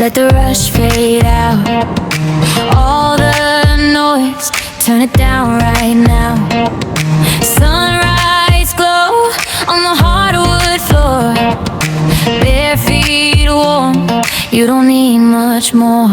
Let the rush fade out. All the noise, turn it down right now. Sunrise glow on the hardwood floor. Bare feet warm, you don't need much more.